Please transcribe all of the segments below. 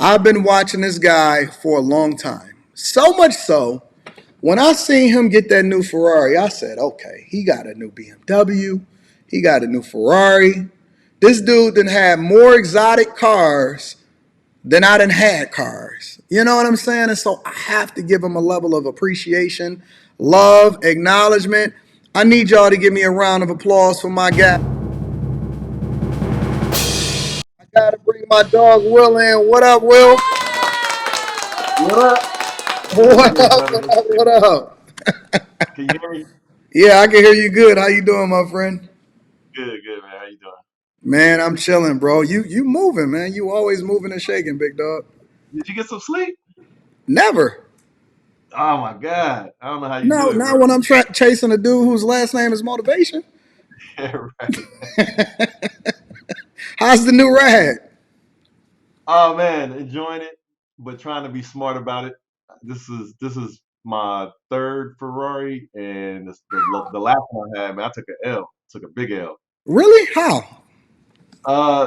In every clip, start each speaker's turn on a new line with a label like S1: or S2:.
S1: I've been watching this guy for a long time. So much so, when I seen him get that new Ferrari, I said, okay, he got a new BMW. He got a new Ferrari. This dude done had more exotic cars than I done had cars. You know what I'm saying? And so I have to give him a level of appreciation, love, acknowledgement. I need y'all to give me a round of applause for my guy. I gotta bring my dog Will in. What up, Will?
S2: What up? What's
S1: What
S2: good,
S1: up?
S2: brother?
S1: What up? What up?
S2: Can you hear me?
S1: Yeah, I can hear you good. How you doing, my friend?
S2: Good, good, man. How you doing?
S1: Man, I'm chilling, bro. You moving, man. You always moving and shaking, big dog.
S2: Did you get some sleep?
S1: Never.
S2: Oh my God. I don't know how you
S1: No,
S2: do it, bro.
S1: not when I'm chasing a dude whose last name is motivation.
S2: Yeah, right.
S1: How's the new ride?
S2: Oh man, enjoying it, but trying to be smart about it. This is my third Ferrari, and the last one I had, man, I took a L, took a big L.
S1: Really? How?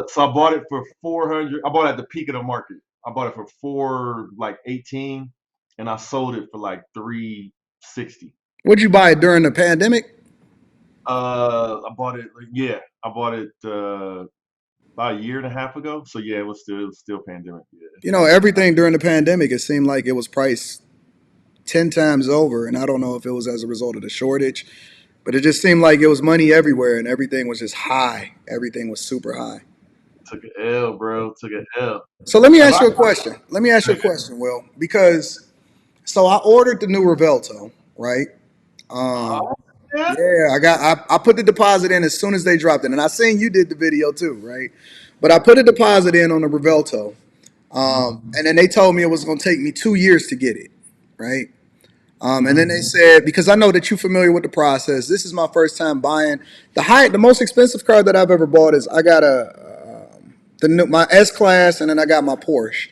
S2: So I bought it for 400. I bought it at the peak of the market. I bought it for 418, and I sold it for like 360.
S1: Would you buy it during the pandemic?
S2: I bought it. Yeah, I bought it about a year and a half ago. So yeah, it was still pandemic. Yeah.
S1: You know, everything during the pandemic, it seemed like it was priced 10 times over. And I don't know if it was as a result of the shortage, but it just seemed like it was money everywhere and everything was just high. Everything was super high.
S2: Took an L, bro. Took an L.
S1: So let me
S2: And
S1: ask
S2: like,
S1: you a question. Let me ask you a question, Will, because so I ordered the new Revelto, right? Um,
S2: oh yeah.
S1: yeah, I put the deposit in as soon as they dropped it, and I seen you did the video too, right? But I put a deposit in on the Revelto,
S2: Mhm.
S1: and then they told me it was going to take me 2 years to get it, right? And then they said, because I know that you're familiar with the process, this is my first time buying the most expensive car that I've ever bought is I got my S class, and then I got my Porsche.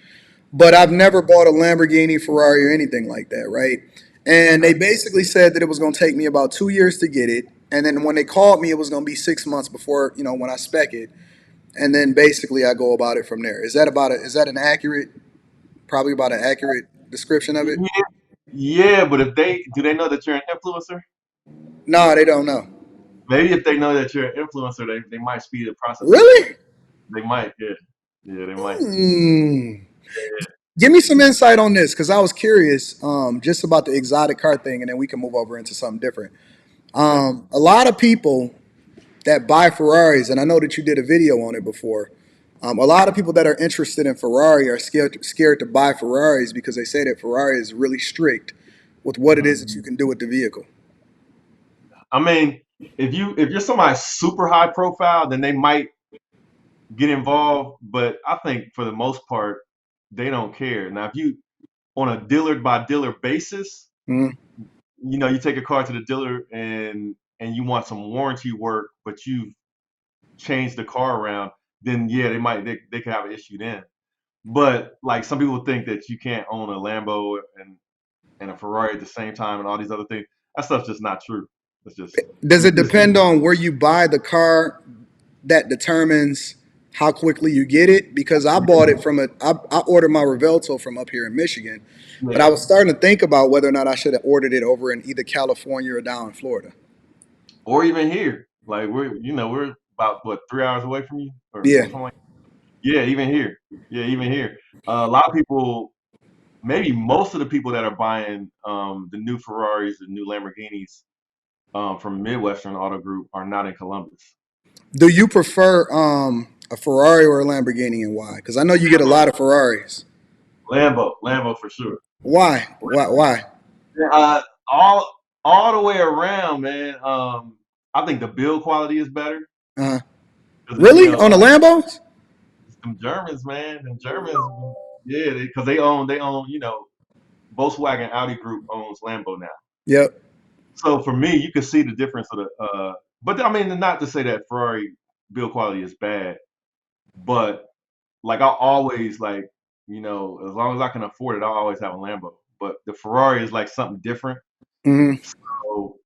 S1: But I've never bought a Lamborghini, Ferrari, or anything like that, right? And they
S2: Okay.
S1: basically said that it was going to take me about 2 years to get it, and then when they called me, it was going to be 6 months before when I spec it, and then basically I go about it from there. Is that an accurate, probably about an accurate description of it?
S2: Yeah, yeah, but if they do, they know that you're an influencer.
S1: No, they don't know.
S2: Maybe if they know that you're an influencer, they might speed the process up.
S1: Really?
S2: They might. Yeah. Yeah, they might.
S1: Hmm.
S2: Yeah.
S1: Give me some insight on this because I was curious just about the exotic car thing, and then we can move over into something different.
S2: Okay.
S1: A lot of people that buy Ferraris, and I know that you did a video on it before. A lot of people that are interested in Ferrari are scared to buy Ferraris because they say that Ferrari is really strict with what it
S2: Mhm.
S1: is that you can do with the vehicle.
S2: I mean, if you're somebody super high profile, then they might get involved. But I think for the most part, they don't care. Now, if you on a dealer by dealer basis,
S1: Mhm.
S2: you take a car to the dealer and you want some warranty work, but you've changed the car around, then yeah, they could have an issue then. But like some people think that you can't own a Lambo and a Ferrari at the same time and all these other things. That stuff's just not true. It's just
S1: Does it
S2: it's
S1: depend on where you buy the car that determines how quickly you get it? Because I bought it I ordered my Revelto from up here in Michigan, but I
S2: yeah.
S1: was starting to think about whether or not I should have ordered it over in either California or down in Florida.
S2: Or even here. Like we're about what 3 hours away from you or
S1: Yeah.
S2: something like yeah, even here. Yeah, even here. A lot of people, maybe most of the people that are buying the new Ferraris, the new Lamborghinis from Midwestern Auto Group are not in Columbus.
S1: Do you prefer a Ferrari or a Lamborghini, and why? Because I know you get a lot of Ferraris.
S2: Lambo for sure.
S1: Why? Why?
S2: Yeah, all the way around, man. I think the build quality is better
S1: Uh,
S2: because
S1: really? On the Lambos?
S2: them Germans, man, them Germans, yeah, because they own Volkswagen Audi Group owns Lambo now.
S1: Yep.
S2: So for me, you can see the difference of the. But I mean, not to say that Ferrari build quality is bad, but like I always like as long as I can afford it, I always have a Lambo. But the Ferrari is like something different.
S1: Hmm.
S2: So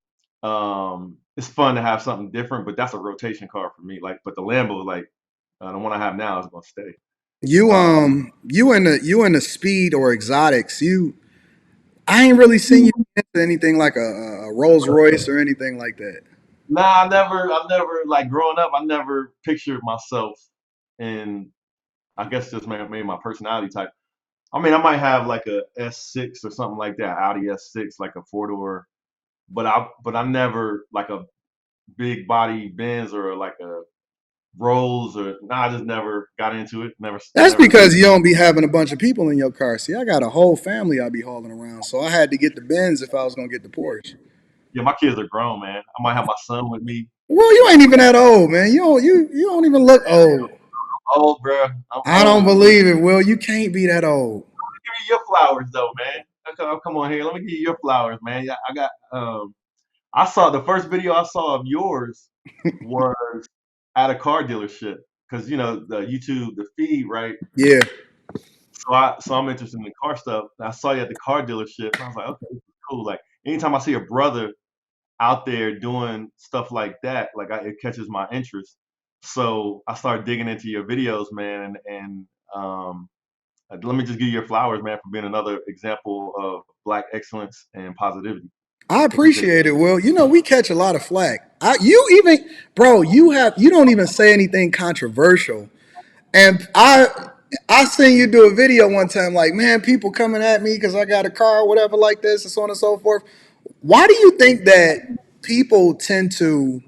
S2: it's fun to have something different, but that's a rotation car for me. Like, but the Lambo, like the one I have now, is gonna stay.
S1: You in the speed or exotics. I ain't really seen you into anything like a Rolls Royce or anything like that.
S2: Nah, I never like growing up. I never pictured myself in. I guess just maybe my personality type. I mean, I might have like a S6 or something like that, Audi S6, like a four door. But I never like a big body Benz or like a Rolls or nah. I just never got into it.
S1: That's
S2: Never
S1: because
S2: did.
S1: you don't be having a bunch of people in your car. See, I got a whole family I be hauling around, so I had to get the Benz if I was gonna get the Porsche.
S2: Yeah, my kids are grown, man. I might have my son with me.
S1: Well, you ain't even that old, man. You don't even look old.
S2: I'm old, bro. I'm
S1: I don't
S2: old.
S1: believe it, Will. You can't be that old.
S2: Give me your flowers though, man. Come on here. Let me give you your flowers, man. Yeah, I got. I saw the first video I saw of yours was at a car dealership because the YouTube, the feed, right?
S1: Yeah,
S2: So I'm interested in the car stuff. I saw you at the car dealership, and I was like, okay, this is cool. Like anytime I see a brother out there doing stuff like that, like it catches my interest. So I started digging into your videos, man, and let me just give you your flowers, man, for being another example of black excellence and positivity.
S1: I
S2: Appreciate
S1: appreciate it, Will. You know, we catch a lot of flack. You even, bro, you don't even say anything controversial. And I seen you do a video one time, like, man, people coming at me because I got a car, or whatever, like this, and so on and so forth. Why do you think that people tend to?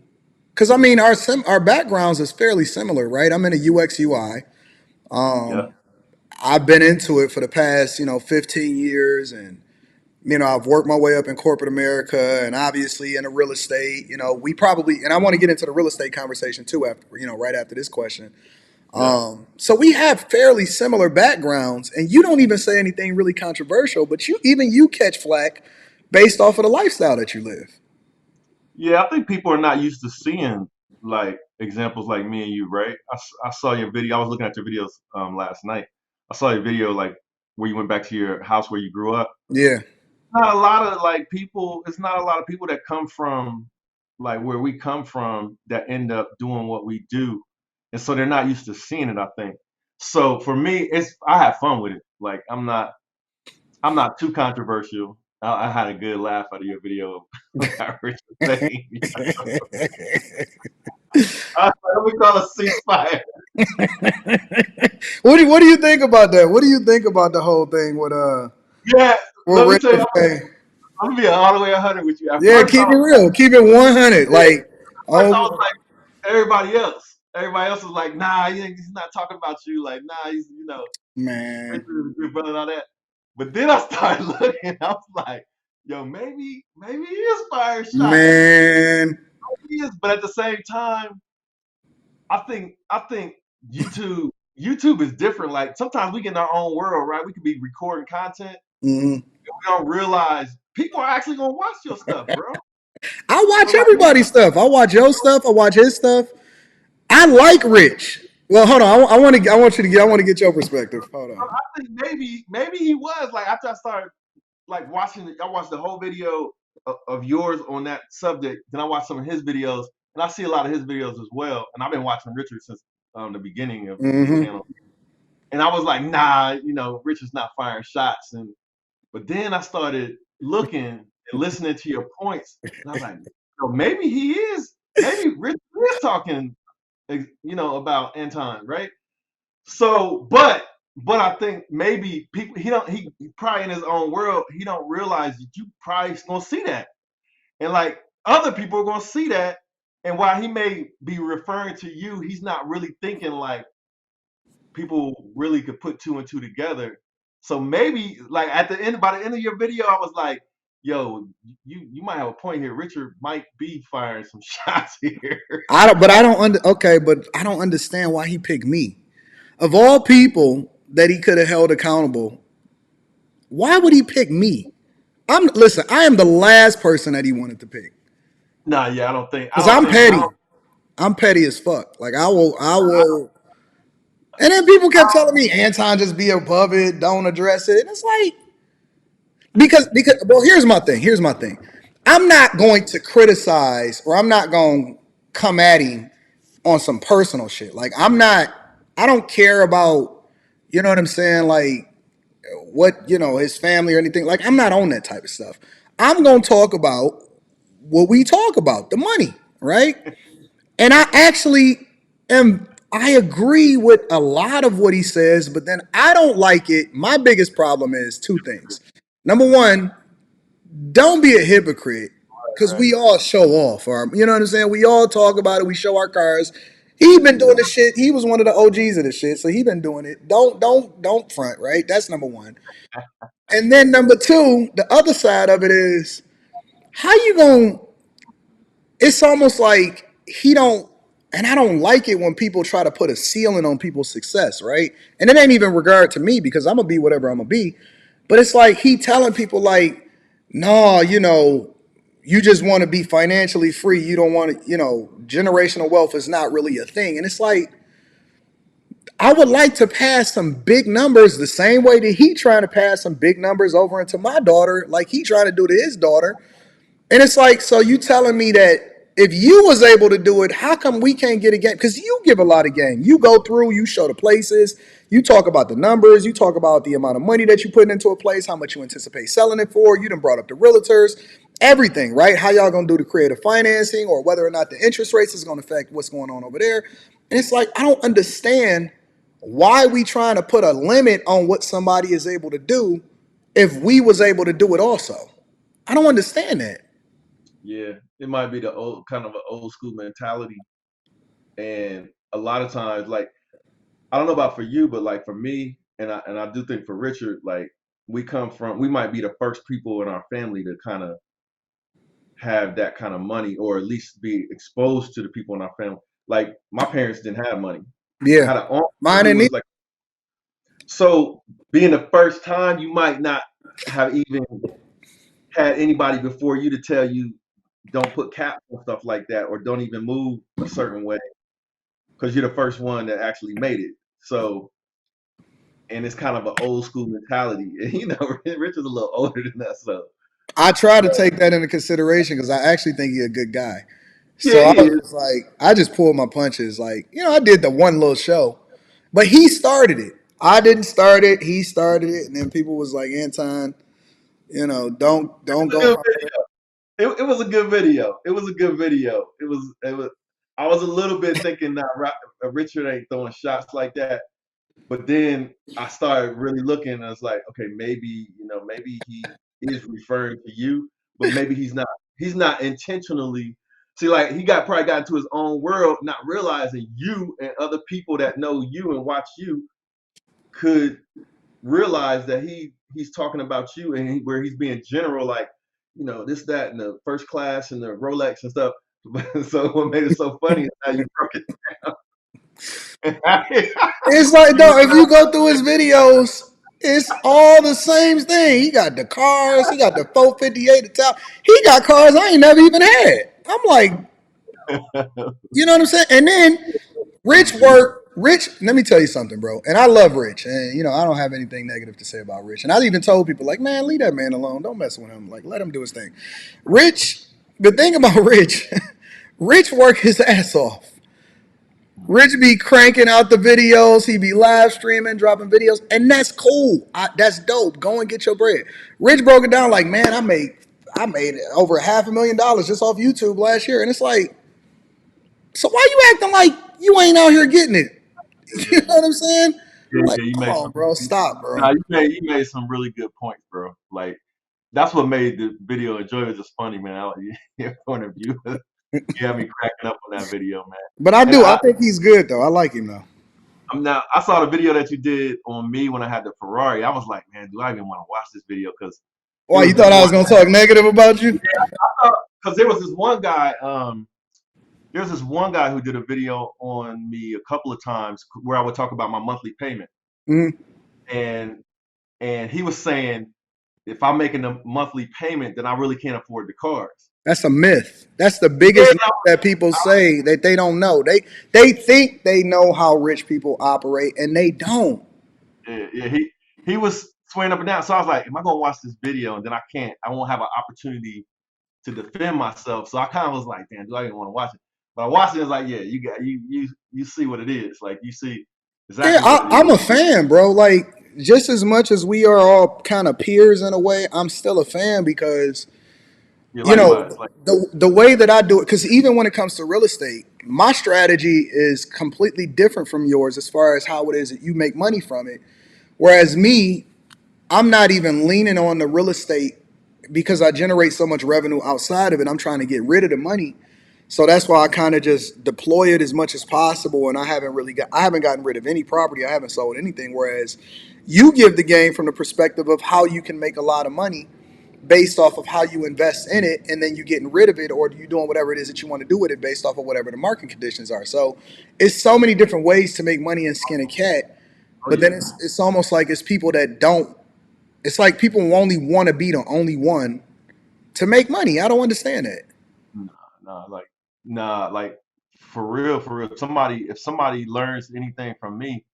S1: Because I mean, our backgrounds is fairly similar, right? I'm in a UX UI.
S2: you. Yeah,
S1: I've been into it for the past, 15 years, and I've worked my way up in corporate America, and obviously in the real estate. We probably, and I want to get into the real estate conversation too after, right after this question.
S2: yeah.
S1: So we have fairly similar backgrounds, and you don't even say anything really controversial, but you catch flack based off of the lifestyle that you live.
S2: Yeah, I think people are not used to seeing like examples like me and you, right? I saw your video. I was looking at your videos last night. I saw your video like where you went back to your house where you grew up.
S1: Yeah,
S2: Not a lot of like people. It's not a lot of people that come from like where we come from that end up doing what we do, and so they're not used to seeing it. I think. So for me, I have fun with it. Like I'm not too controversial. I had a good laugh out of your video about Richard Fain. Let me call a ceasefire.
S1: what do you think about that? What do you think about the whole thing
S2: Yeah,
S1: with
S2: let me tell you,
S1: Rachel Faye?
S2: I'm gonna be all the way 100 with you. At
S1: Yeah,
S2: first, I
S1: keep it
S2: was
S1: real, keep it 100.
S2: yeah,
S1: Like,
S2: first I was
S1: oh
S2: like everybody else. Everybody else was like, nah, he's not talking about you. Like, nah,
S1: man,
S2: Richard is a good brother and all that. But then I started looking. I was like, yo, maybe he is firing shots.
S1: man.
S2: He is, but at the same time, I think YouTube is different. Like sometimes we get in our own world, right? We could be recording content.
S1: Mhm.
S2: We don't realize people are actually gonna watch your stuff, bro.
S1: I
S2: So
S1: watch
S2: like,
S1: everybody's stuff. I watch your stuff. I watch his stuff. I like Rich. Well, hold on. I want to get your perspective. Hold on.
S2: I think maybe he was like after I started like watching. I watched the whole video of yours on that subject. Then I watched some of his videos, and I see a lot of his videos as well. And I've been watching Richard since the beginning of his
S1: Hmm.
S2: channel. And I was like, nah, Richard's not firing shots. But then I started looking and listening to your points, and I was like, maybe he is. Maybe Richard is talking, about Anton, right? So, but I think maybe people he probably in his own world he don't realize that you probably gonna see that, and like other people are gonna see that, and while he may be referring to you, he's not really thinking like people really could put two and two together. So maybe like by the end of your video, I was like, yo, you might have a point here. Richard might be firing some shots here.
S1: I don't okay, but I don't understand why he picked me. Of all people that he could have held accountable, why would he pick me? Listen, I am the last person that he wanted to pick.
S2: Nah, yeah, I don't think I
S1: Cause
S2: don't
S1: I'm
S2: think I
S1: petty.
S2: don't
S1: I'm petty as fuck. Like I will. And then people kept telling me Anton just be above it, don't address it. And it's like because well, here's my thing. Here's my thing. I'm not going to criticize or I'm not going to come at him on some personal shit. Like I don't care about. You know what I'm saying? Like what, his family or anything. Like I'm not on that type of stuff. I'm gonna talk about what we talk about, the money, right? And I actually I agree with a lot of what he says, but then I don't like it. My biggest problem is two things. Number one, don't be a hypocrite because
S2: Right.
S1: we all show off. You know what I'm saying? We all talk about it. We show our cars. He been doing this shit. He was one of the OGs of this shit, so he been doing it. Don't front, right? That's number one. And then number two, the other side of it is how you gonna it's almost like he don't and I don't like it when people try to put a ceiling on people's success, right? And it ain't even regard to me because I'm gonna be whatever I'm gonna be. But it's like he telling people like, no, you just want to be financially free. You don't want to, generational wealth is not really a thing. And it's like, I would like to pass some big numbers the same way that he trying to pass some big numbers over into my daughter, like he trying to do to his daughter. And it's like, so you telling me that if you was able to do it, how come we can't get a game? Because you give a lot of game. You go through, you show the places, you talk about the numbers, you talk about the amount of money that you put into a place, how much you anticipate selling it for. You done brought up the realtors, everything, right? How y'all gonna do the creative financing or whether or not the interest rates is gonna affect what's going on over there. And it's like, I don't understand why we trying to put a limit on what somebody is able to do if we was able to do it also. I don't understand that.
S2: Yeah, it might be the old kind of an old school mentality, and a lot of times, like I don't know about for you, but like for me, and I do think for Richard, like we might be the first people in our family to kind of have that kind of money, or at least be exposed to the people in our family. Like my parents didn't have money. I
S1: Yeah.
S2: had an uncle
S1: Mine
S2: who
S1: and me.
S2: was like, so being the first time, you might not have even had anybody before you to tell you don't put caps and stuff like that, or don't even move a certain way because you're the first one that actually made it. So, and it's kind of an old school mentality. And Rich is a little older than us, so
S1: I try to take that into consideration because I actually think he's a good guy.
S2: yeah,
S1: So I
S2: he
S1: was
S2: is.
S1: just like, I just pulled my punches. Like, I did the one little show, but he started it. I didn't start it. He started it, and then people was like, Anton, don't
S2: It's a
S1: go
S2: good
S1: harder.
S2: it was a good video. It was a good video. It was. I was a little bit thinking that Richard ain't throwing shots like that, but then I started really looking, and I was like, okay, maybe he is referring to you, but maybe he's not. He's not intentionally. See, like probably got into his own world, not realizing you and other people that know you and watch you could realize that he's talking about you, and where he's being general, like this, that, and the first class and the Rolex and stuff. So what made it so funny is how you broke it down.
S1: It's like,
S2: You
S1: no, if you go through his videos, it's all the same thing. He got the cars, he got the 458 at the top. He got cars I ain't never even had. I'm like, you know what I'm saying? And then Rich, let me tell you something, bro. And I love Rich. And I don't have anything negative to say about Rich. And I even told people, like, man, leave that man alone. Don't mess with him. Like, let him do his thing. Rich, the thing about Rich, Rich work his ass off. Rich be cranking out the videos. He be live streaming, dropping videos, and that's cool. That's dope. Go and get your bread. Rich broke it down like, man, I made over $500,000 just off YouTube last year, and it's like, so why you acting like you ain't out here getting it? You know what I'm saying?
S2: Yeah,
S1: Like,
S2: yeah, you
S1: come
S2: made
S1: on,
S2: some.
S1: bro, stop,
S2: Nah,
S1: bro.
S2: you made some really good points, bro. Like that's what made the video enjoyable. Just funny, man. Your point of view, you had me cracking up on that video, man.
S1: But I
S2: And
S1: do. I think he's good though. I like him though.
S2: I saw the video that you did on me when I had the Ferrari. I was like, man, do I even want to watch this video? Because it
S1: Why you
S2: was this
S1: thought I
S2: one.
S1: was gonna talk negative about you?
S2: Because there was this one guy. There's this one guy who did a video on me a couple of times where I would talk about my monthly payment,
S1: Mhm.
S2: and he was saying if I'm making a monthly payment, then I really can't afford the cars.
S1: That's a myth. That's the
S2: Yeah,
S1: biggest myth that people say that they don't know. They think they know how rich people operate, and they don't.
S2: yeah. He was swearing up and down. So I was like, am I gonna watch this video and then I can't? I won't have an opportunity to defend myself. So I kind of was like, damn, do I even want to watch it? But I watched it. It's like, yeah, you see what it is. Like you see.
S1: Yeah,
S2: exactly what it
S1: I'm
S2: is.
S1: a fan, bro. Like, just as much as we are all kind of peers in a way, I'm still a fan because
S2: Yeah,
S1: you know
S2: likewise. Like,
S1: the way that I do it. Because even when it comes to real estate, my strategy is completely different from yours as far as how it is that you make money from it. Whereas me, I'm not even leaning on the real estate because I generate so much revenue outside of it. I'm trying to get rid of the money. So that's why I kind of just deploy it as much as possible. And I haven't gotten rid of any property. I haven't sold anything. Whereas you give the game from the perspective of how you can make a lot of money based off of how you invest in it, and then you getting rid of it, or you doing whatever it is that you want to do with it based off of whatever the market conditions are. So it's so many different ways to make money and skin a cat.
S2: oh
S1: But then
S2: yeah,
S1: it's almost like it's people that don't. It's like people only want to be the only one to make money. I don't understand that.
S2: nah, like for real. If somebody learns anything from me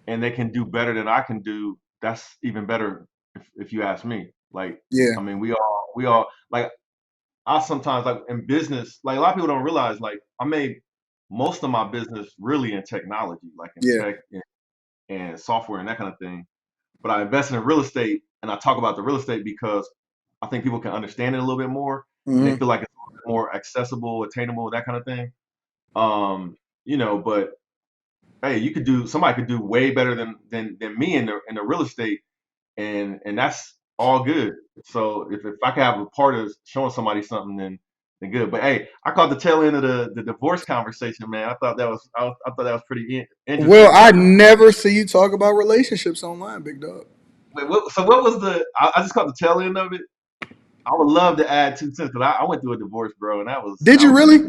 S2: and they can do better than I can do, that's even better. If you ask me, like,
S1: Yeah,
S2: I mean, we all like. I sometimes like in business, like a lot of people don't realize, like I made most of my business really in technology, like in
S1: yeah,
S2: tech and software and that kind of thing. But I invested in real estate, and I talk about the real estate because I think people can understand it a little bit more, and they
S1: hmm
S2: feel like it's a little bit more accessible, attainable, that kind of thing. But hey, somebody could do way better than me in the real estate, and that's all good. So if I could have a part of showing somebody something, then good. But hey, I caught the tail end of the divorce conversation, man. I thought that was pretty
S1: Well,
S2: interesting.
S1: I never see you talk about relationships online, big dog.
S2: Wait, what was I just caught the tail end of it. I would love to add 2 cents because I went through a divorce, bro, and that was
S1: Did
S2: that
S1: you
S2: was
S1: really?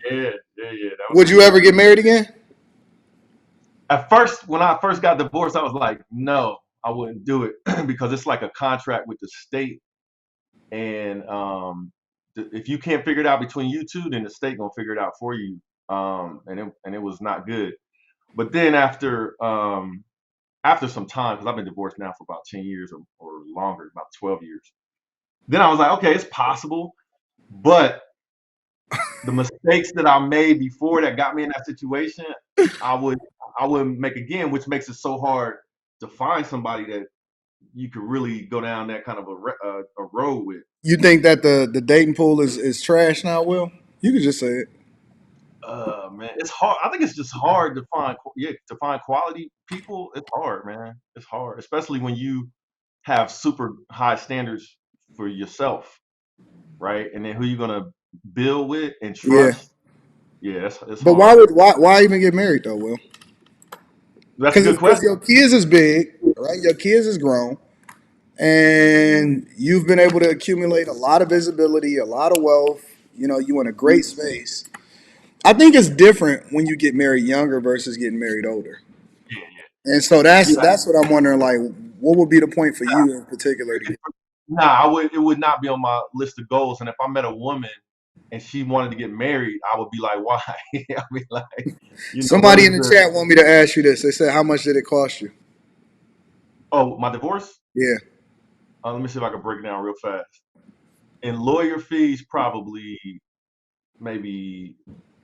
S2: yeah, yeah, yeah. That was
S1: Would you ever get married again?
S2: at first when I first got divorced, I was like, no, I wouldn't do it because it's like a contract with the state, and if you can't figure it out between you two, then the state gonna figure it out for you. And it was not good. But then after some time, because I've been divorced now for about 10 years or longer, about 12 years. Then I was like, okay, it's possible, but the mistakes that I made before that got me in that situation, I would I wouldn't make again, which makes it so hard to find somebody that you could really go down that kind of a road with.
S1: You think that the dating pool is trash now? Will you could just say it.
S2: Man, it's hard. I think it's just hard to find, yeah, to find quality people. It's hard, man. It's hard, especially when you have super high standards for yourself, right? And then who you gonna build with and
S1: Yeah,
S2: trust? Yeah, it's
S1: but
S2: hard.
S1: why even get married though, Will?
S2: That's a
S1: Because
S2: good
S1: your
S2: question.
S1: kids is big, right? Your kids is grown, and you've been able to accumulate a lot of visibility, a lot of wealth. You know, you in a great space. I think it's different when you get married younger versus getting married older.
S2: Yeah,
S1: And so
S2: yeah.
S1: that's what I'm wondering. Like, what would be the point for you in particular to get?
S2: Nah, I would. It would not be on my list of goals. And if I met a woman and she wanted to get married, I would be like, why? I'd be like, what
S1: Somebody
S2: is
S1: in the
S2: the?
S1: chat want me to ask you this. They said, "How much did it cost you?"
S2: Oh, my divorce.
S1: Yeah.
S2: Let me see if I can break it down real fast. In lawyer fees, probably maybe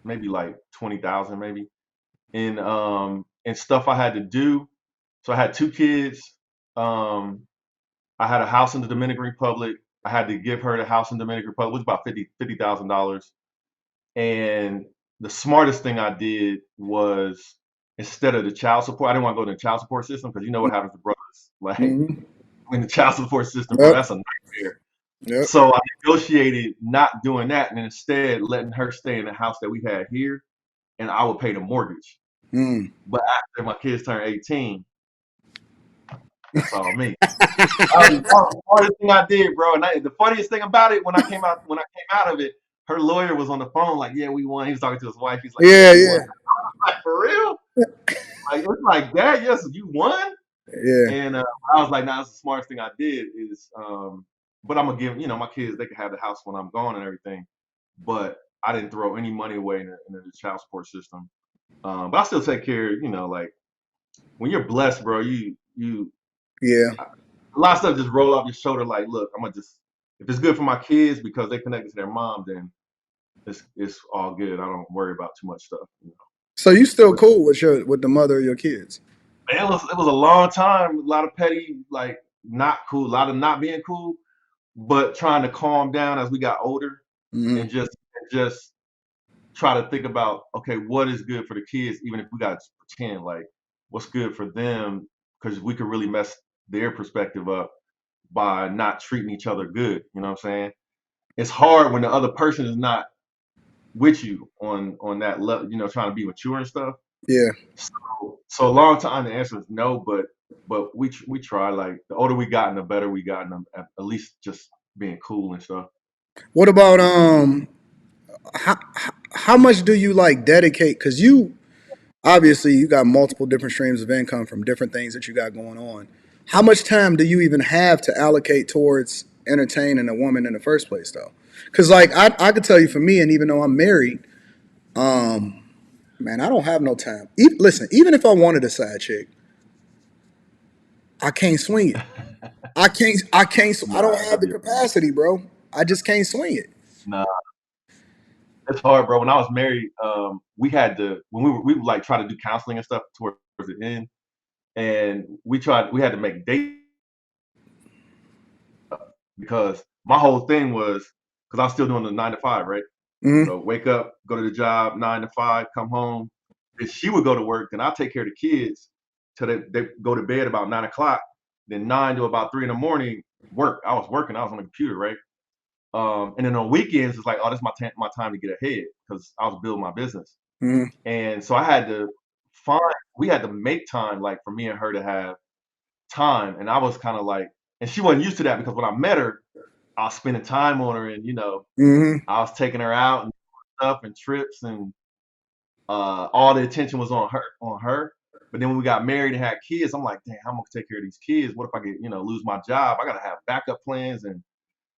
S2: like 20,000, maybe. And stuff I had to do. So I had 2 kids. Um, I had a house in the Dominican Republic. I had to give her the house in the Dominican Republic. It was about $50,000. And the smartest thing I did was instead of the child support, I didn't want to go to the child support system because you know what happens to brothers. Like
S1: Mm-hmm.
S2: in the child support system, bro,
S1: Yep.
S2: that's a nightmare.
S1: Yep.
S2: So I negotiated not doing that and instead letting her stay in the house that we had here, and I would pay the mortgage.
S1: Mm.
S2: But after my kids turned 18, that's all me. That was the hardest thing I did, bro. And the funniest thing about it, when I came out of it, her lawyer was on the phone, like, "Yeah, we won." He was talking to his wife. He's like, "Yeah,
S1: Yeah.
S2: we
S1: Yeah.
S2: won." I'm like, for real? Like it's like that? Yes, you won.
S1: Yeah.
S2: And I was like, "Nah, that's the smartest thing I did." But I'm gonna give my kids. They can have the house when I'm gone and everything. But I didn't throw any money away in the child support system. But I still take care. Like when you're blessed, bro, you
S1: Yeah.
S2: a lot of stuff just roll off your shoulder. Like, look, I'm gonna just if it's good for my kids because they connected to their mom, then it's all good. I don't worry about too much stuff.
S1: So you still cool with the mother of your kids?
S2: It was a long time, a lot of petty, like not cool, a lot of not being cool, but trying to calm down as we got older
S1: Hmm.
S2: and just try to think about, okay, what is good for the kids, even if we got to pretend like what's good for them, because we could really mess their perspective up by not treating each other good. You know what I'm saying? It's hard when the other person is not with you on that level, trying to be mature and stuff.
S1: Yeah.
S2: So a long time the answer is no, but we try. Like the older we gotten, the better we gotten. At least just being cool and stuff.
S1: What about how much do you like dedicate? Because you obviously you got multiple different streams of income from different things that you got going on. How much time do you even have to allocate towards entertaining a woman in the first place, though? Because like I could tell you for me, and even though I'm married, man, I don't have no time. Listen, even if I wanted a side chick, I can't swing it. I can't. I don't
S2: Nah,
S1: have
S2: that'd
S1: the
S2: be a
S1: capacity, bro. I just can't swing it.
S2: nah. It's hard, bro. When I was married, we had to when we would like try to do counseling and stuff towards the end, and we had to make dates because my whole thing was because I was still doing the 9 to 5, right?
S1: Hmm.
S2: So wake up, go to the job, 9 to 5, come home. Then she would go to work, then I take care of the kids till they go to bed about 9 o'clock. Then 9 to about 3 in the morning, work. I was working, I was on the computer, right? And then on weekends, it's like, oh, this is my time to get ahead because I was building my business.
S1: Hmm.
S2: And so I had to find, we had to make time like for me and her to have time. And I was kind of like, and she wasn't used to that because when I met her, I was spending time on her and,
S1: Hmm.
S2: I was taking her out and stuff and trips and all the attention was on her. But then when we got married and had kids, I'm like, damn, I'm gonna take care of these kids. What if I get, lose my job? I gotta have backup plans. And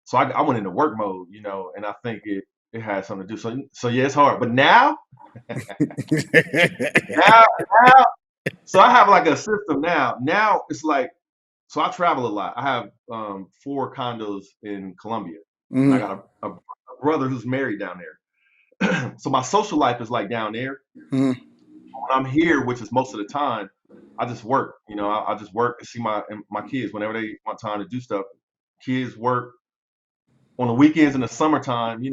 S2: so I went into work mode, and I think it has something to do. So yeah, it's hard. But now, now, so I have like a system now. Now it's like, so I travel a lot. I have 4 condos in Colombia, and I
S1: Hmm.
S2: got a brother who's married down there. So my social life is like down there.
S1: Hmm.
S2: When I'm here, which is most of the time, I just work. I just work and see my kids whenever they want time to do stuff. Kids work on the weekends in the summertime.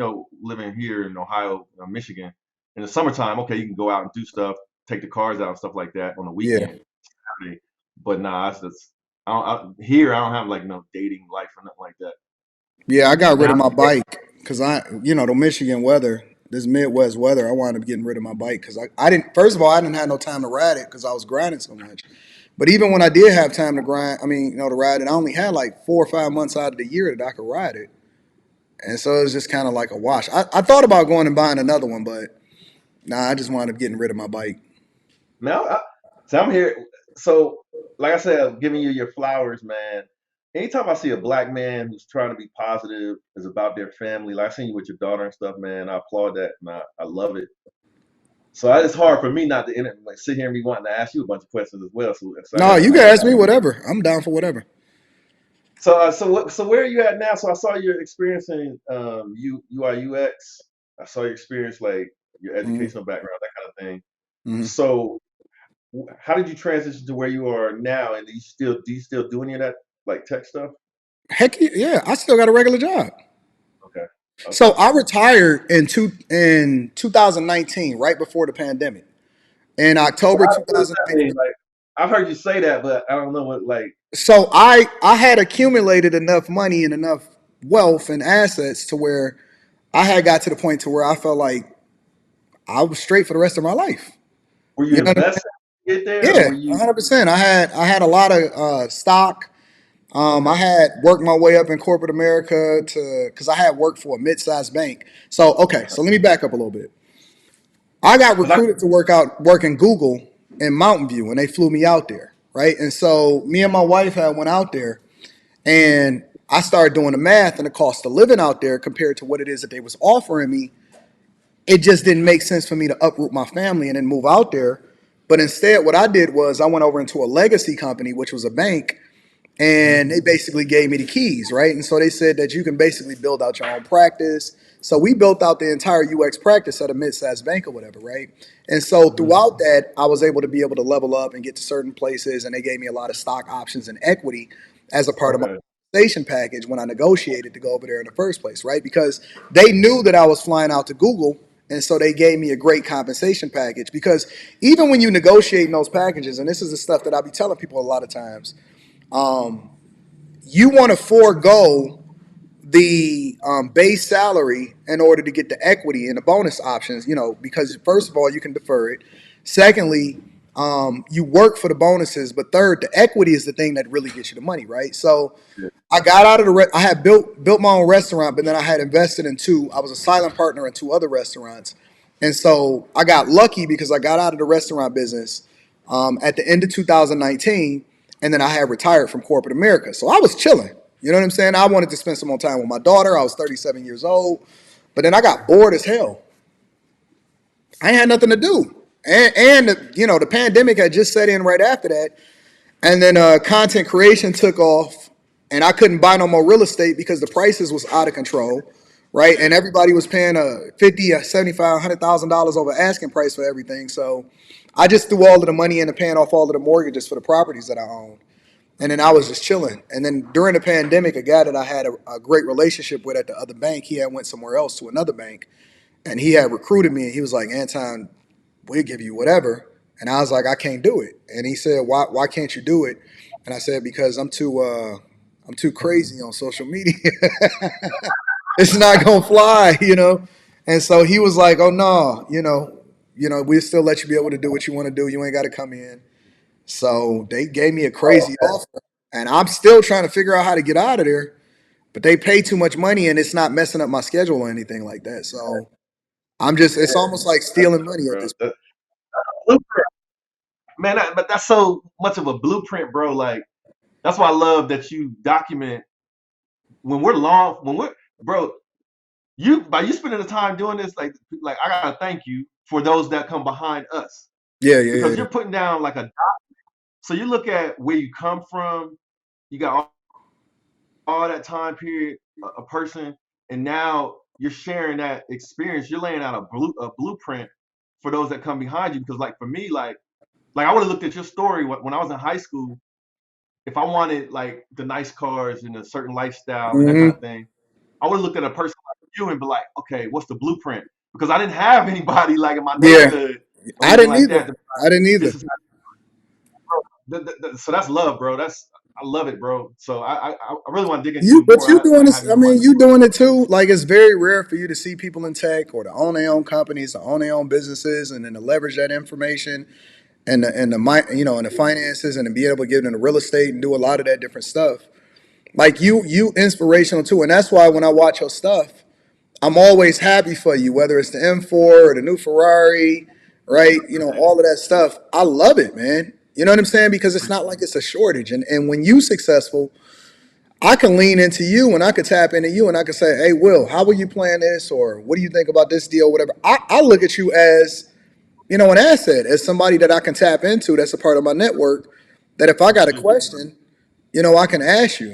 S2: Living here in Ohio, Michigan, in the summertime, okay, you can go out and do stuff, take the cars out and stuff like that on the
S1: Yeah.
S2: weekend. Saturday. But nah, it's just here. I don't have like no dating life or nothing like that.
S1: Yeah, I got rid
S2: Now,
S1: of my bike because the Michigan weather, this Midwest weather, I wound up getting rid of my bike because I didn't, first of all, I didn't have no time to ride it because I was grinding so much. But even when I did have time to grind, I mean, to ride it, I only had like 4 or 5 months out of the year that I could ride it. And so it was just kind of like a wash. I thought about going and buying another one, but nah, I just wound up getting rid of my bike.
S2: now, so I'm here. So, like I said, I'm giving you your flowers, man. Anytime I see a black man who's trying to be positive, is about their family, like I seen you with your daughter and stuff, man, I applaud that and I love it. So it's hard for me not to like sit here and be wanting to ask you a bunch of questions as well. So I
S1: No,
S2: guess
S1: you
S2: I
S1: can
S2: guess
S1: ask me whatever. I'm down for whatever.
S2: so where are you at now? So I saw you're experiencing UI UX. I saw your experience like your
S1: Hmm.
S2: educational background, that kind of thing.
S1: Hmm.
S2: So how did you transition to where you are now? And do you still do any of that like tech stuff?
S1: Heck yeah, I still got a regular job.
S2: Okay,
S1: So
S2: okay.
S1: I retired in 2019, right before the pandemic. In
S2: So
S1: October
S2: what does that
S1: 2019.
S2: mean? Like I've heard you say that, but I don't know what like.
S1: So I had accumulated enough money and enough wealth and assets to where I had got to the point to where I felt like I was straight for the rest of my life.
S2: Were you
S1: You know what I
S2: investing to get there,
S1: mean?
S2: or
S1: Yeah,
S2: were you?
S1: 100%. I had a lot of stock. I
S2: Okay.
S1: had worked my way up in corporate America to because I had worked for a mid-sized bank. So okay, so let me back up a little bit. I got
S2: Because I.
S1: recruited to work in Google in Mountain View, and they flew me out there, right? And so me and my wife had went out there, and I started doing the math and the cost of living out there compared to what it is that they was offering me. It just didn't make sense for me to uproot my family and then move out there. But instead, what I did was I went over into a legacy company, which was a bank,
S2: Hmm.
S1: and they basically gave me the keys, right? And so they said that you can basically build out your own practice. So we built out the entire UX practice at a mid-sized bank or whatever, right? And so
S2: Hmm.
S1: throughout that, I was able to be able to level up and get to certain places, and they gave me a lot of stock options and equity as a part of my
S2: Okay.
S1: compensation package when I negotiated to go over there in the first place, right? Because they knew that I was flying out to Google, and so they gave me a great compensation package. Because even when you negotiate in those packages, and this is the stuff that I be telling people a lot of times, you want to forego the base salary in order to get the equity and the bonus options, because first of all, you can defer it. Secondly, you work for the bonuses, but third, the equity is the thing that really gets you the money, right? So
S2: Yeah.
S1: I got out of I had built my own restaurant, but then I had invested in two. I was a silent partner in two other restaurants, and so I got lucky because I got out of the restaurant business at the end of 2019, and then I had retired from corporate America. So I was chilling. You know what I'm saying? I wanted to spend some more time with my daughter. I was 37 years old, but then I got bored as hell. I had nothing to do, and the pandemic had just set in right after that. And then content creation took off, and I couldn't buy no more real estate because the prices was out of control, right? And everybody was paying a 50, a 75, $100,000 over asking price for everything. So I just threw all of the money into paying off all of the mortgages for the properties that I owned. And then I was just chilling. And then during the pandemic, a guy that I had a great relationship with at the other bank, he had went somewhere else to another bank, and he had recruited me. And he was like, Anton, we'll give you whatever. And I was like, I can't do it. And he said, why can't you do it? And I said, because I'm too crazy on social media. It's not gonna fly. And so he was like, oh no, we'll still let you be able to do what you want to do. You ain't got to come in. So they gave me a crazy offer, and I'm still trying to figure out how to get out of there. But they pay too much money, and it's not messing up my schedule or anything like that. So it's almost like
S2: That's
S1: stealing money at
S2: bro.
S1: this
S2: That blueprint, man. But that's so much of a blueprint, bro. Like that's why I love that you document when we're bro. You by you spending the time doing this, like I gotta thank you for those that come behind us
S1: point. Yeah, yeah,
S2: because
S1: yeah.
S2: you're putting down like a. So you look at where you come from. You got all that time period, a person, and now you're sharing that experience. You're laying out a blueprint for those that come behind you. Because like for me, like I would have looked at your story when I was in high school. If I wanted like the nice cars and a certain lifestyle and that kind
S1: Hmm.
S2: of thing, I would have looked at a person like you and be like, okay, what's the blueprint? Because I didn't have anybody like in my
S1: Yeah,
S2: neighborhood or
S1: I
S2: anything
S1: didn't
S2: like that.
S1: either. I didn't
S2: This
S1: either.
S2: is so that's love, bro. I love it, bro. So I really want to dig into
S1: You,
S2: it
S1: but
S2: more.
S1: you doing
S2: I
S1: this.
S2: have you
S1: I
S2: on my.
S1: mean, you doing it too. Like it's very rare for you to see people in tech or to own their own companies, to own their own businesses, and then to leverage that information and the finances and to be able to get into real estate and do a lot of that different stuff. Like you inspirational too, and that's why when I watch your stuff, I'm always happy for you. Whether it's the M4 or the new Ferrari, right? All of that stuff. I love it, man. You know what I'm saying? Because it's not like it's a shortage, and when you successful, I can lean into you and I could tap into you and I could say, hey, Will, how will you plan this? Or what do you think about this deal? Whatever. I look at you as, an asset, as somebody that I can tap into that's a part of my network. That if I got a
S2: Mhm.
S1: question, I can ask you.